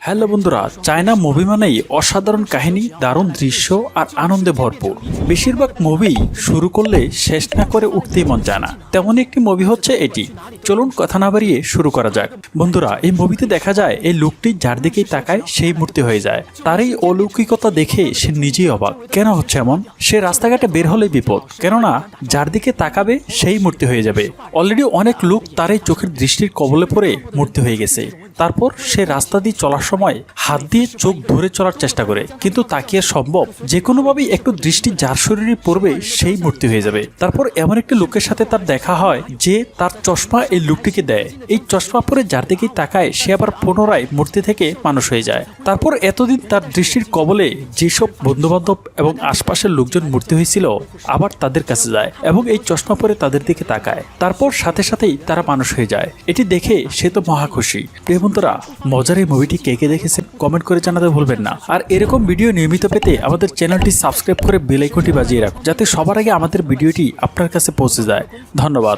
Hello বন্ধুরা, China movie মানেই অসাধারণ কাহিনী, দারুণ দৃশ্য আর আনন্দে ভরপুর। বেশিরভাগ মুভি শুরু করলে শেষ না করে উঠতেই মন চায় না, তেমনই একটি মুভি হচ্ছে এটি। চলুন কথা না বাড়িয়ে শুরু করা যাক। বন্ধুরা, এই মুভিতে দেখা যায় এই লোকটি যার দিকেই তাকায় সেই মূর্তি হয়ে যায়। তার এই অলৌকিকতা দেখে সে নিজেই অবাক, কেন হচ্ছে এমন। সে রাস্তাঘাটে বের হলেই বিপদ, কেননা যার দিকে তাকাবে সেই মূর্তি হয়ে যাবে। অলরেডি অনেক লোক তার এই চোখের দৃষ্টির কবলে পড়ে মূর্তি হয়ে গেছে। তারপর সে রাস্তা দিয়ে চলার সময় হাত দিয়ে চোখ ধরে চলার চেষ্টা করে, কিন্তু তা কি আর সম্ভব? যে কোনোভাবেই একটু দৃষ্টি যার শরীরে পড়বে সেই মূর্তি হয়ে যাবে। তারপর এমন একটি লোকের সাথে তার দেখা হয় যে তার চশমা এই লোকটিকে দেয়। এই চশমা পরে যার দিকেই তাকায় সে আবার পুনরায় মূর্তি থেকে মানুষ হয়ে যায়। তারপর এতদিন তার দৃষ্টির কবলে যেসব বন্ধুবান্ধব এবং আশপাশের লোকজন মূর্তি হয়েছিল আবার তাদের কাছে যায় এবং এই চশমা পরে তাদের দিকে তাকায়। তারপর সাথে সাথেই তারা মানুষ হয়ে যায়। এটি দেখে সে তো মহা খুশি। প্রিয় বন্ধুরা, মজার এই মুভিটি কে কে দেখেছেন কমেন্ট করে জানাতে ভুলবেন না। আর এরকম ভিডিও নিয়মিত পেতে আমাদের চ্যানেলটি সাবস্ক্রাইব করে বেল আইকনটি বাজিয়ে রাখুন, যাতে সবার আগে আমাদের ভিডিওটি আপনার কাছে পৌঁছে যায়। ধন্যবাদ।